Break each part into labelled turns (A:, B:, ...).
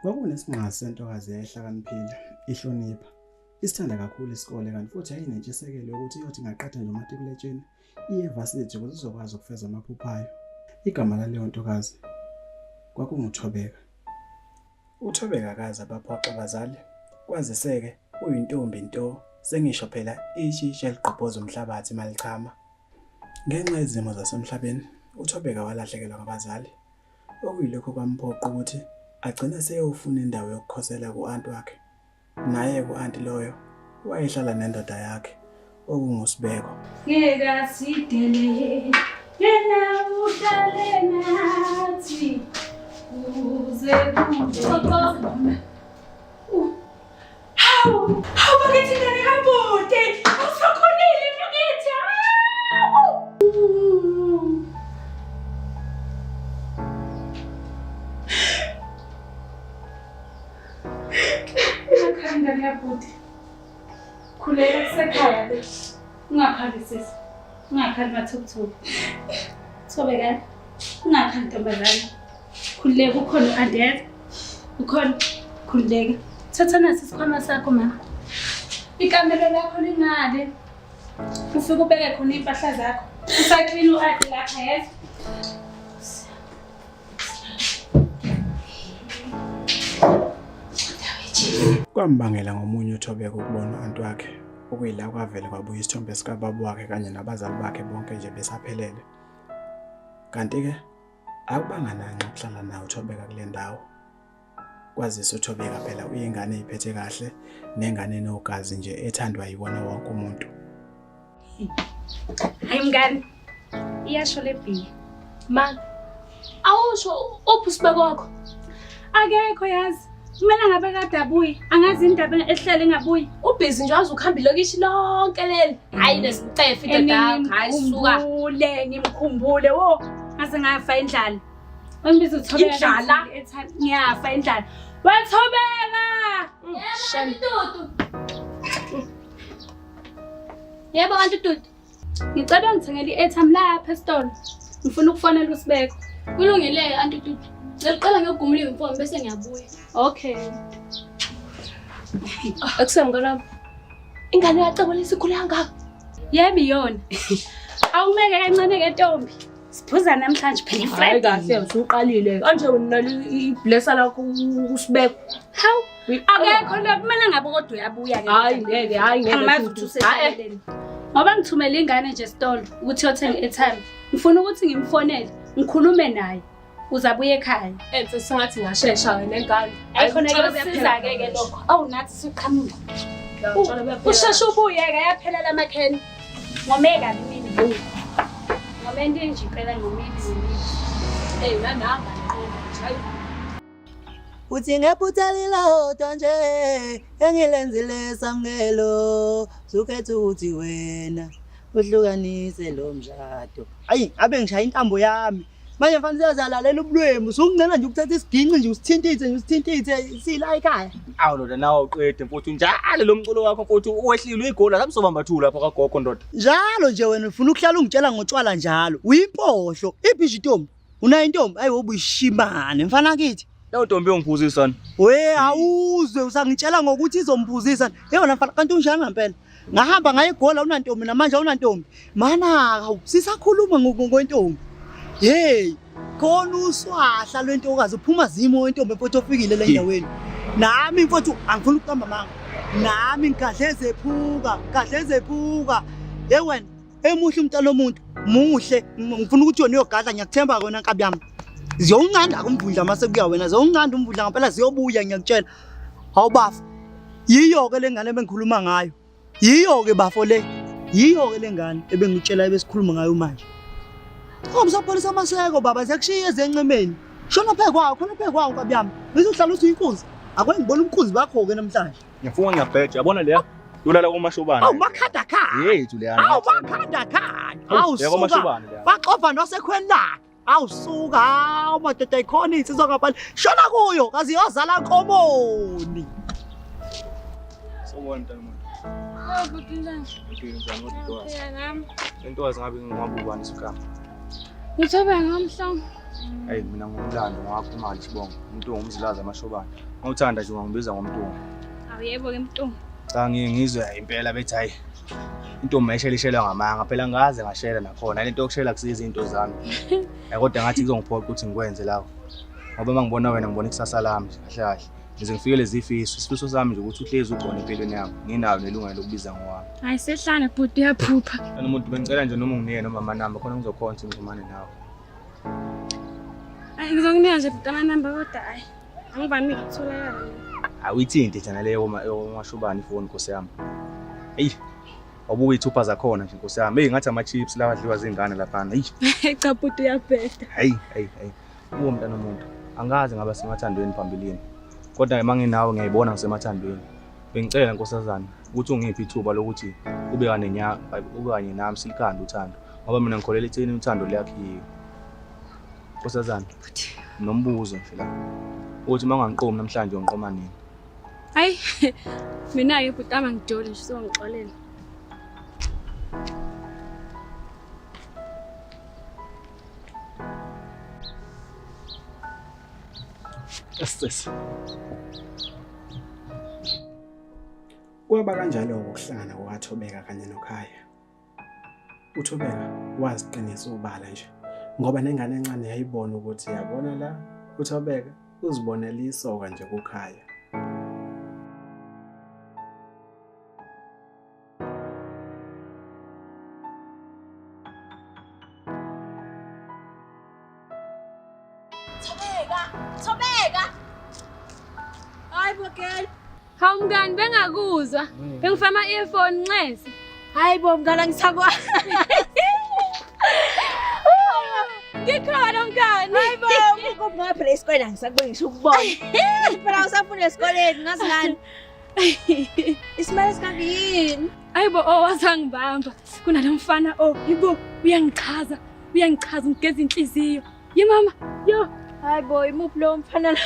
A: Kwakunesinqasi sentokazi eyayihlakaniphile, ihlonipha, isithanda kakhulu isikole kanti futhi yayinentshisekelo yokuthi iyothi ingaqeda nje umatikuletsheni iye evasithi ukuze izokwazi ukufeza amaphupho ayo. Igama laleyo ntokazi kwakunguThobeka. uThobeka akaze abaphoxa abazali, kwaziseke uyintombi nto, sengisho phela ishisha eliqhobhoza umhlabathi malichama. Ngenxa yezimo zasemhlabeni, uThobeka walahlekelwa ngabazali, okuyilokho kwamphoqa ukuthi agcine seyofuna indawo yokukhosela ku-anti wakhe. Naye ku-anti loyo wayehlala nendoda yakhe okunguSibeko.
B: Ngeke asidele yena uhlale nathi uze kuxoxona. Hawu bakithi ngane kabude awusakhonile bakithi. Ngakhala yabude. Khuleka kusekhaya le. Ungakhali sisi. Ungakhali mathukuthuku. Thobeka. Ungakhali ntombazane. Khuleka ukhona u-Adele. Ukhona khuleka. Thatha nasi isikhwama sakho mama. Ikamelo lakho lingale. Ufike ubeke khona impahla zakho. Usaklina u-Adi lapha yedwa.
A: Kwambangela ngomunye uThobeka ukubona u-anti wakhe, okuyila kwavele kwabuya isithombe sikababa wakhe kanye nabazali bakhe bonke nje besaphelele. Kanti-ke akubanga nanxa ukuhlala nawo uThobeka kule ndawo. Kwazisa uThobeka phela uyingane eyiphethe kahle nengane enogazi nje ethandwa yiwona wonke umuntu.
B: Hayi mngani. Iyasho lebhi.
C: Man, awusho uPhusibeko wakho.
B: Akekho yazi. Kumele ngabe kade abuyi, angazi indaba ehlele ngabuyi.
C: Ubhizi nje wazi ukuhamba ilokishi lonke leli. Hayi nesicefe indoda yakho, hayi suka.
B: Ngimkhumbule wo. Ngase ngafa indlala. Wengibiza uThobeka
C: Indlala?
B: Ngiyafa indlala. WeThobeka!
C: Shantutu. Yebo kanti tutu.
B: Ngicela ngithengele i-airtime lapha esitolo. Ngifuna ukufonela uSibeko.
C: Kulungile anti tutu. Ngicela ngiyogumula imfono bese ngiyabuya.
B: Okay.
C: Akusemngana. Ingane yacebelisa ikhulu kangaka.
B: Yebo iyona. Awumeke kancane ke Ntombi. Siphuza namhlanje phela
C: Hayi
B: iFriday.
C: kahle usuqalile. Kanje unalo iblessa lakho uSibeko.
B: Hawu. Akekho lo kumele ngabe kodwa uyabuya ke.
C: Hayi ngeke, hayi ngeke.
B: Angimazi ukuthi usehleleni. Ngoba ngithumela ingane nje esitolo ukuthi yothenga i-airtime. Ngifuna ukuthi ngimfonele, ngikhulume naye. Uzabuye ekhaya.
C: Enze sengathi ngashesha wena ngane.
B: Ayikhona ke kusiza ke lokho. Awu nathi siqhamuka. Usheshe ubuye ke yaphela lamakheni. Ngomeka mina. Ngomende nje phela ngomini.
C: Hey nananga hayi.
D: Uthi ngephutalila hodwa nje engilenzile samngelo sukhetha ukuthi wena uhlukanise lo mshado. Hayi abe ngishaya intambo yami manje mfanele siyazalalela ubulwembu sokungcela nje ukuthatha isiginqi nje usithintithe sila ekhaya.
E: Awu ndoda nawe uqede mfowethu njalo lo mculo wakho mfowethu uwehlile uyigola lapho sobamba thula lapha kagogo ndoda.
D: Njalo nje wena ufuna ukuhlala ungitshela ngotshwala njalo uyimpohlo ibhishi Ntombi unayo intombi ayi wobuyishimane mfana kithi.
E: Lawo Ntombi yongiphuzisana.
D: We awuzwe usangitshela ngokuthi izomphuzisa. Yebo mfana kanti unjani ngempela? Ngahamba ngaye egola unantombi namanje unantombi. Mana sisakhuluma ngokwentombi. Hey, khona uswahla lwentokazi uphuma zimo wentombi mfowethu ofikile le ndaweni. Nami mfowethu angifuni ukuqamba manga. Nami ngikadleze ephuka. Hey wena, emuhle umntana omuntu, muhle. Ngifuna ukuthi yona uyogadla ngiyakuthemba wena nkabi yami. Ziyongcanda kumvundla mase kuya wena ziyongcanda umvundla ngempela ziyobuya ngiyakutshela. Hawu bafu. Yiyo ke lengane ebengikhuluma ngayo. Yiyo ke bafo le. Yiyo ke lengane ebengitshela ebesikhuluma ngayo manje. Ngomsapholisa amaseko baba siyakushiya ezencemeni. Shona phe kwakho nkabi yami. Ngizohlala uthi uyinkunzi. Akwe ngibona umkhuzi bakho ke namhlanje.
E: Ngiyafuna ngiyabheja yabona leya. Ulala komashobana.
D: Awu makhanda khaya.
E: Yethu leya.
D: Awu makhanda khaya. Awu
E: yebo komashobana leya.
D: Baxova nosekhweni lakhe. Awu suka hawu madoda ikhona insizwa ngaphandle. Shona kuyo kazi yozala nkomoni.
E: Sawubona mntana umuntu.
C: Hawu budinga.
E: Ngiyenzani kodwa?
C: Yena nami.
E: Intokazi ngabe ngingabubani isikhathi.
C: Ngithobe ngamhlanje.
E: Hayi mina ngumlando ngakho manje sibonga. Umntungu umzilaza amashobana. Ngawuthanda nje ungangibiza ngomntungu.
B: Awuyebo ke mntungu.
E: Cha ngizwe impela bethi hayi. Intombi mayishelishelwa ngamanga phela ngaze ngashela nakhona lento yokushela kusiza izinto zami. Kodwa ngathi kuzongiphoqa ukuthi ngikwenze lawo. Ngoba mangibona wena ngibona ikusasa lami kahle kahle. Ngize ngifike lezi isifiso sami nje ukuthi uhlezi ukhona empilweni yami. Nginayo nelungelo lokubiza ngowami.
B: Hayi sehlane bhuti uyaphupha.
E: Kana umuntu bengicela nje noma unginike noma amanamba khona ngizokhona ukuthi ngixhumane nawe.
B: Hayi ngizokunika nje bhuti amanamba kodwa hayi. Angivami ukutholakala.
E: Awuyithinte jana leyo mashobana ifoni Nkosi yami. Hey. Awubuke ithupha zakhona nje Nkosi yami. Ngathi ama chips lawa adliwa zingane lapha. Hey.
B: Cha bhuti uyabheda.
E: Hayi. Uwo mntana umuntu. Angazi ngaba semathandweni phambilini. Kodwa manginawe ngiyayibona ngisemathandweni. Bengicela Nkosazana ukuthi ungiphe ithuba lokuthi ube kanye nami silikhanda uthando. Ngoba mina ngikholela etheni uthando liyakhiwe. Nkosazana. Nombuzo nje la. Uthi mangangiqomi namhlanje ngiqoma nini?
B: Hayi mina ke bhuti amangijoli nje so ngixolela.
E: Yes.
A: Kwaba kanjalo ukuhlangana kukaThobeka kanye noKhaya. uThobeka waziqinisa ubala nje ngoba nengane encane yayibona ukuthi yabona la uThobeka uzibonela isoka nje kuKhaya.
C: Thobeka. Hayi bokela.
B: Hawu mngani bengakuzwa. Bengifama earphone Nxesi.
C: Hayi bo mngana ngisakwa.
B: Ngikhona mngani.
C: Hayi bo ukubona phela esikoleni ngisakubona ngisho ukubona. Phela usafuna esikoleni ngazi ngani. Isimali sikabini.
B: Ayibo wazangibamba. Kunalomfana yibo uyangichaza ngigeza inhliziyo. Ye mama, yo.
C: Hayi bo imuphi lo mfana lo?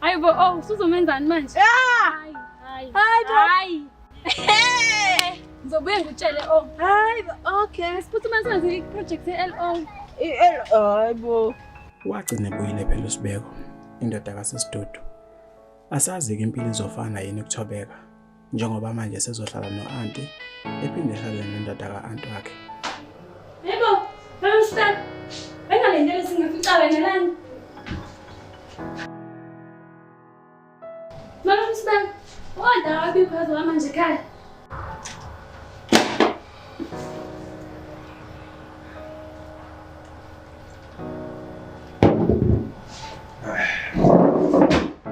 B: Ayibo usuzomenzani manje? Hayi. Ngizobuye ngitshele
C: Hayi bo okay.
B: Siphuthuma senze iproject ye-LO.
C: Hayi bo.
A: Wagcina ebuyile phela uSibeko, indoda kaSisidudu. Asazi ke impilo izofana yini kuThobeka, njengoba manje sezohlala no-anti, ephinde ehlale nendoda ka-anti wakhe.
B: Yebo, bamstep. Bengalendele singafica wena lana. Mama mstep. Oda abikho manje ekhaya.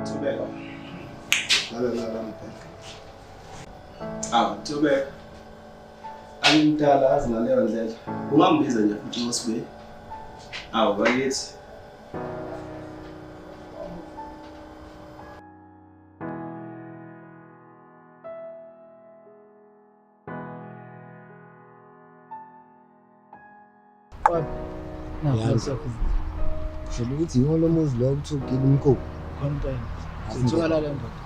A: Thobeka. Lala mphela. Thobeka. Angimdala azi ngaleyo ndlela. Ungambiza nje futhi uSibe. Bakithi.
F: Shela ukuthi yona umuzi lo kuthukile umkhulu.
D: Konke. Sithola le ndoda.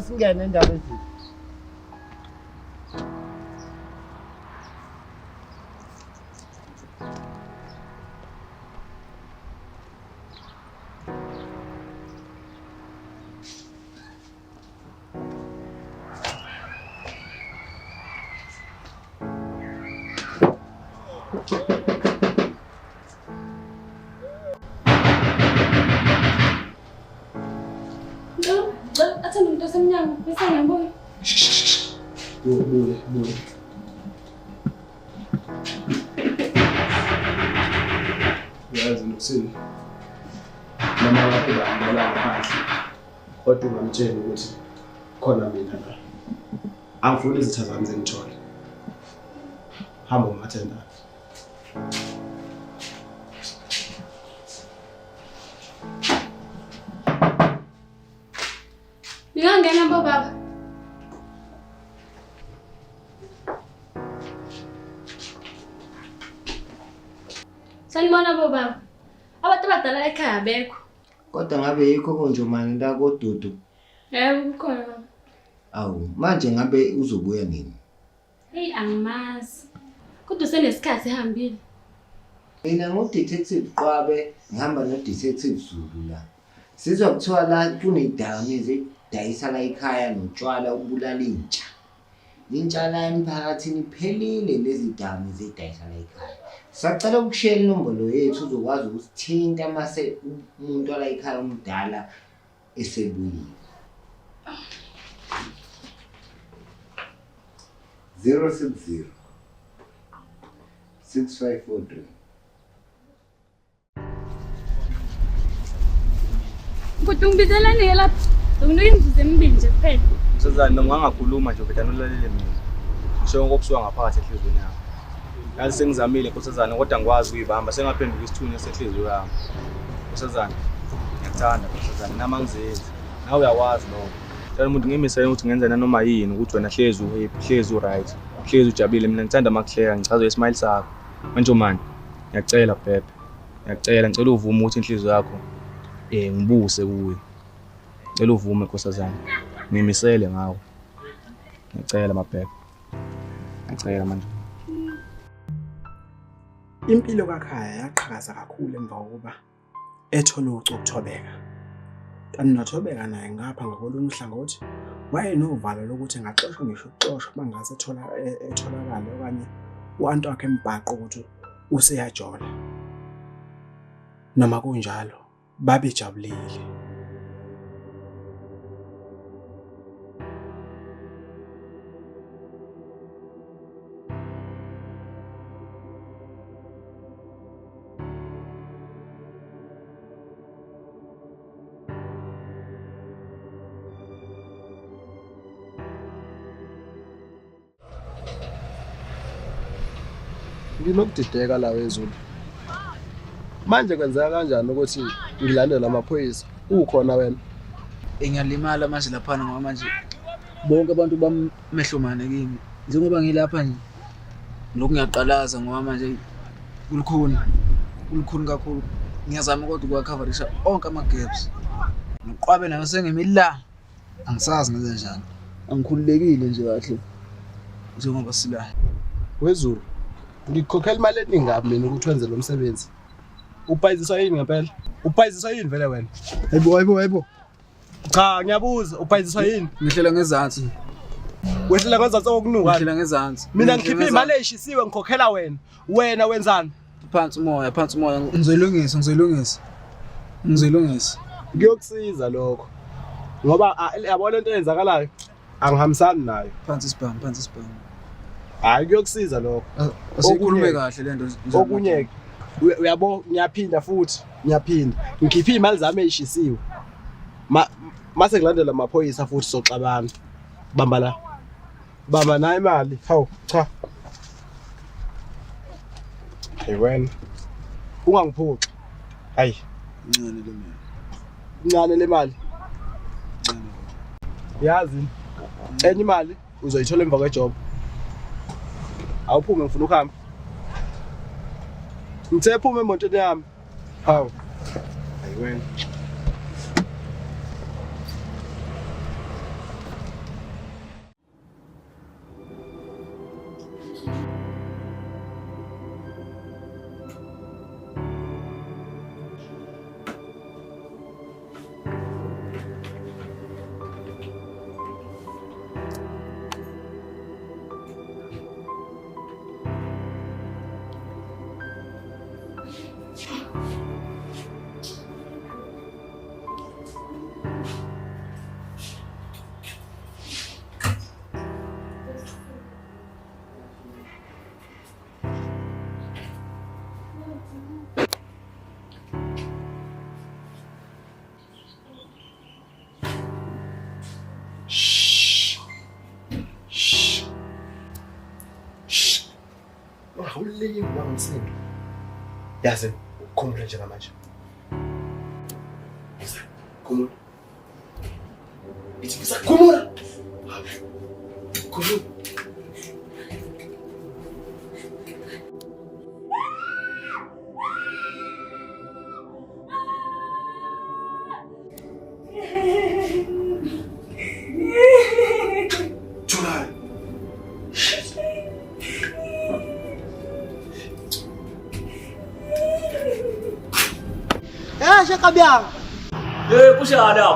D: Singene endaba ezithi.
B: Athanda umuntu osemnyango bese ngiyambona.
A: Buye. Uyazi nokusini. Noma waphela ngibala phansi. Kodwa ungamtshela ukuthi khona mina la. Angifuni izitha zami zengithole. Hamba umathenda.
B: Ngingangena baba. Sanibona baba. Abantu abadala ekhaya abekho.
F: Kodwa ngabe yikho konje manje la kodudu.
B: Yebo kukhona.
F: Awu, manje ngabe uzobuya nini?
B: Hey angimazi. Kodwa senesikhathi ehambile.
F: Mina ngo-Detective Qwabe ngihamba no-Detective Zulu la. Sizwa kuthiwa la kunedakamizwa edayisa la ekhaya notshwala ubulala intsha. Intsha la emphakathini iphelile lezi dakamizwa edayisa la ekhaya. Sacela ukushare inombolo yethu uzokwazi ukusithinta mase umuntu wala ekhaya omdala esebuyile. 060 6543
B: Kodwa ungibizelani lapha? Ukunika imvuzo emibili nje kuphela.
E: Msazane nongangakhuluma nje ubhedana ulalele mina. Ngisho ngokusuka ngaphakathi enhlizweni yami. Yazi sengizamile nkosazana kodwa ngikwazi ukuyibamba sengaphenduka isithunywa senhliziyo yami. Nkosazana ngiyakuthanda nkosazana nama ngizenze. Nawe uyawazi lokho. Cela umuntu ngimisele ukuthi ngenze nanoma yini ukuthi wena hlezi uhappy, hlezi uright, hlezi ujabule. Mina ngithanda makuhleka ngichaza ismile sakho. Manje manje ngiyacela Bhebhe. Ngicela uvume ukuthi inhliziyo yakho ngibuse kuwe. Ngicela uvume nkosazana. Ngimisele ngawe. Ngicela Mabhebhe. Ngicela manje.
A: Impilo kaKhaya yaqhakaza kakhulu emva kokuba ethola ukuthobeka. Kanti nothobeka naye ngapha ngakolunye uhlangothi wayenovalo lokuthi ngaxoshwa ngisho ukuxoshwa bangase etholakala okanye u-anti wakhe embhaqo ukuthi useyajola. Noma kunjalo babejabulile.
G: Nginokudideka la wezulu. Manje kwenzeka kanjani ukuthi ngilandele amaphoyisa? Ukhona wena?
H: Ngiyalimala manje lapha ngoba manje bonke abantu bamehlomane kimi. Njengoba ngilapha nje lokhu ngiyaqalaza ngoba manje kulukhuni kakhulu. Ngiyazama kodwa ukuwacoverisha onke ama-gaps. Noqwabe nayo sengemila. Angisazi ngenze njani. Angikhululekile nje kahle. Njengoba sila.
G: Wezulu. Ngikhokhela imali eningabi mina ukuthi wenze lo msebenzi. Ubhayiziswa yini ngempela? Ubhayiziswa yini vele wena? Hayibo. Cha, ngiyabuza, ubhayiziswa yini?
H: Ngihlela ngezansi.
G: Wehlela ngezansi okunuka.
H: Ngihlela ngezansi.
G: Mina ngikhipha imali eyishisiwe ngikhokhela wena. Wena wenzani?
H: Phansi umoya. Ngizoyilungisa.
G: Ngiyokusiza lokho. Ngoba yabona into eyenzakalayo angihambisani nayo.
H: Phansi isibhamu.
G: Hayi kuyokusiza lokho.
H: Asikhulume kahle lento.
G: Okunye uyabo ngiyaphinda futhi ngikhipha imali zami eyishisiwe mase ngilandela amaphoyisa futhi soxabana bamba nayo imali hawu cha wena ungangiphuxi hayi incane le mali yazi enye imali uzoyithola emva kwejob awuphume ngifuna ukuhamba ngithe phuma emotweni yami hawu hayi wena Awuleki ngibangisindo. Yazi ukhumula nje manje. Khumula. Ithi ngisakhumula. Khumula.
D: Kabiyanga.
E: Kushada.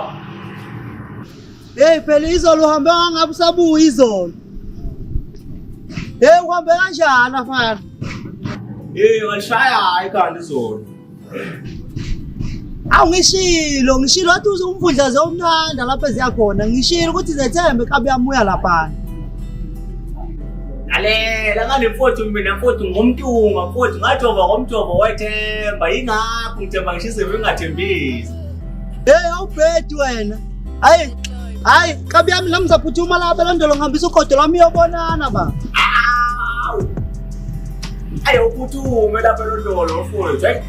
D: Hey phela izolo uhambe ngabe usabuya izolo. Uhambe kanjani afana?
E: Walishaya ikhanda izolo.
D: Ngishilo wathi umvundlaze omnandi lapha eziyakhona. Ngishilo ukuthi zethembe Kabiyanga lapha.
E: Lalela ngale mfowethu mina mfowethu ngomntuma mfowethu ngathoba ngomjovo wethemba ingakho ngithemba ngishise ngingathembisi.
D: Awubhedi wena. Hayi Kabiyanga nami ngizaphuthuma lapha landolo ngihambisa ugodo lwami uyobonana ba.
E: Uphuthume lapha landolo mfowethu.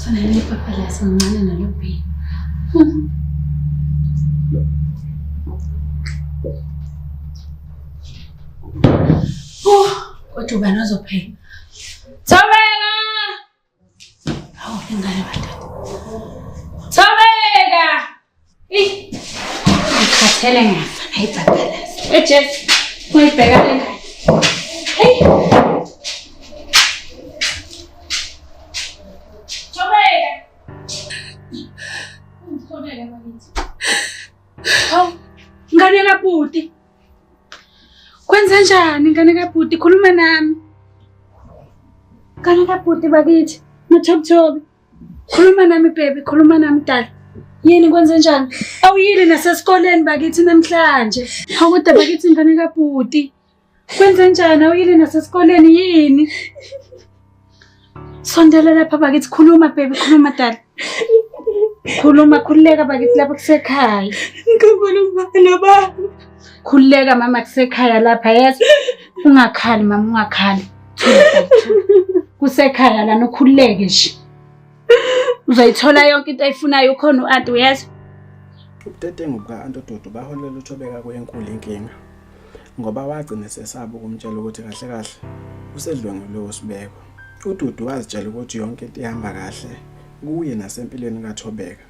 B: Fanele ipapalasa ngcane nalobhini. Kodwa ubani ozopheka? Thobeka! Hawu ingane madoda. Thobeka! Ngikhathele ngafa nayipapalasa. Jess, uyibheka le ngane. Hey! Ngane kaBhuti. Kwenza njani ngane kaBhuti? Khuluma nami. Ngane kaBhuti bakithi. Nothobthobi. Khuluma nami baby, khuluma nami dala. Yini kwenza njani? Awuyile nasesikoleni bakithi namhlanje. Awude bakithi ngane kaBhuti. Kwenza njani? Awuyile nasesikoleni yini? Sondela lapha bakithi, khuluma baby, khuluma dala. Khuluma khuleka bakithi lapha kusekhaya.
C: Ngikhuluma nababa.
B: Khuleka mama kusekhaya lapha yes. Ungakhali mama ungakhali. Kusekhaya lana ukhuleke nje. Uzayithola yonke into ayifunayo ukhona uAnti uyazi.
A: Ubudedengu buka-Anti uDudu baholela uThobeka kwenkulu inkinga. Ngoba wagcina sesaba ukumtshela ukuthi kahle kahle usedlwengulwe uSibeko. uDudu wazitshela ukuthi yonke into ihamba kahle kuye nasempilweni kaThobeka.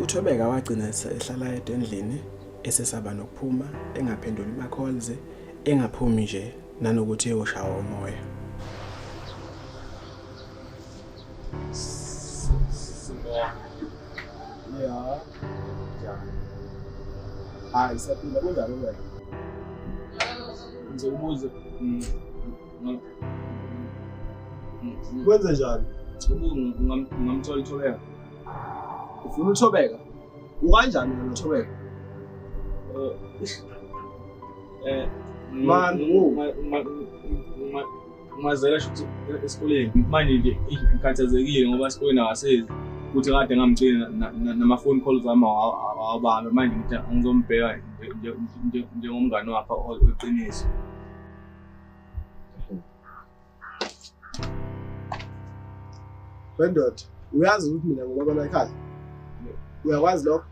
A: uThobeka wagcina ehlala endlini esesaba nokuphuma, engaphenduli ama-calls, engaphumi nje nanokuthi eyoshawa umoya.
G: Yeah. Hayi saphila kunjani wena?
E: Ngizobuza.
G: Kwenze njani?
E: Ngamthola uThobeka.
G: Ufuna uThobeka? Ukanjani wena uThobeka?
E: Mazela shothi esikoleni manje nje ngikhathazekile ngoba esikoleni akasezi ukuthi kade ngamcela nama phone calls wami awabambe manje ngithi ngizombheka njengomngane wakhe oqiniso.
G: Bendoda, uyazi ukuthi mina ngibona ekhaya. Uyakwazi lokho?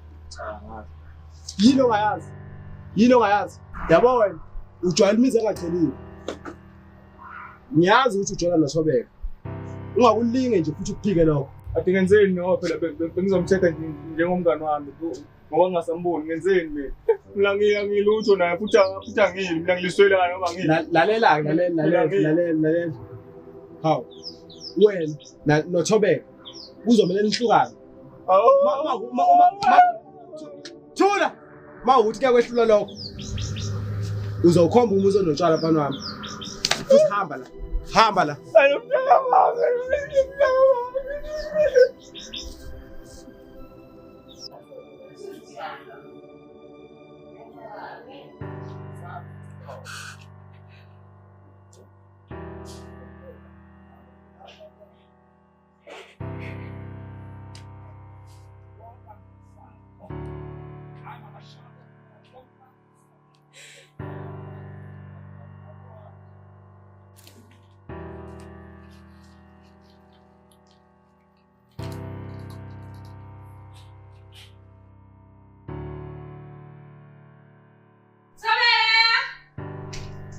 G: Yini ongayazi? Yini ongayazi? Yabo wena, ujwayele imizi engachelile. Ngiyazi ukuthi ujwayela noThobeka. Ungakulinge nje futhi ukuphike lokho.
E: Ade ngenzeni no phela bengizomthetha njengomngane wami ngoba ngasamboni ngenzeni mina ngilutho naye futhi angili mina ngiliswela noma ngili.
G: Lalela. Hawu. Wena noThobeka kuzomela nihlukane. Thula mawukuthi kuyakwehlula lokho uzowukhomba umuzi onotshwala mfana wami. Futhi hamba la.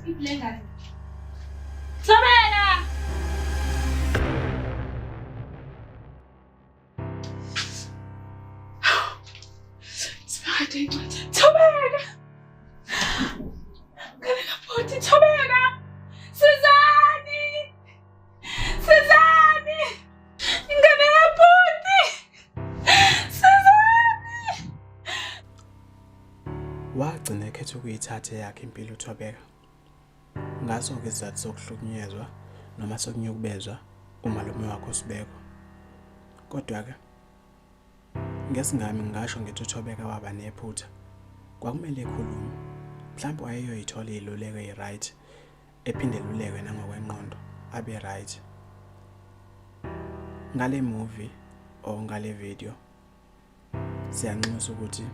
B: Ibhlengane. Thobeka! Sifade incwadi. Thobeka! Ngane kapoti, thobeka! Sizani! Sizani! Ngane kapoti! Sizani!
A: Wagcina ekhetha ukuyithatha yakhe impilo uThobeka. Ngaso-ke isizathu sokuhlukunyezwa noma sokunyukubezwa umalume wakhe uSibeko. Kodwa-ke ngesingami ngingasho ngithi uThobeka waba nephutha. Kwakumele ekhulume. Mhlawumbe wayeyoyithola iluleko right ephinde lulekwe nangokwengqondo abe right. Ngale movie o ngale video siyanxusa ukuthi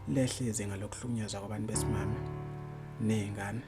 A: lehle izinga lokuhlukunyezwa kwabantu besimame nezingane.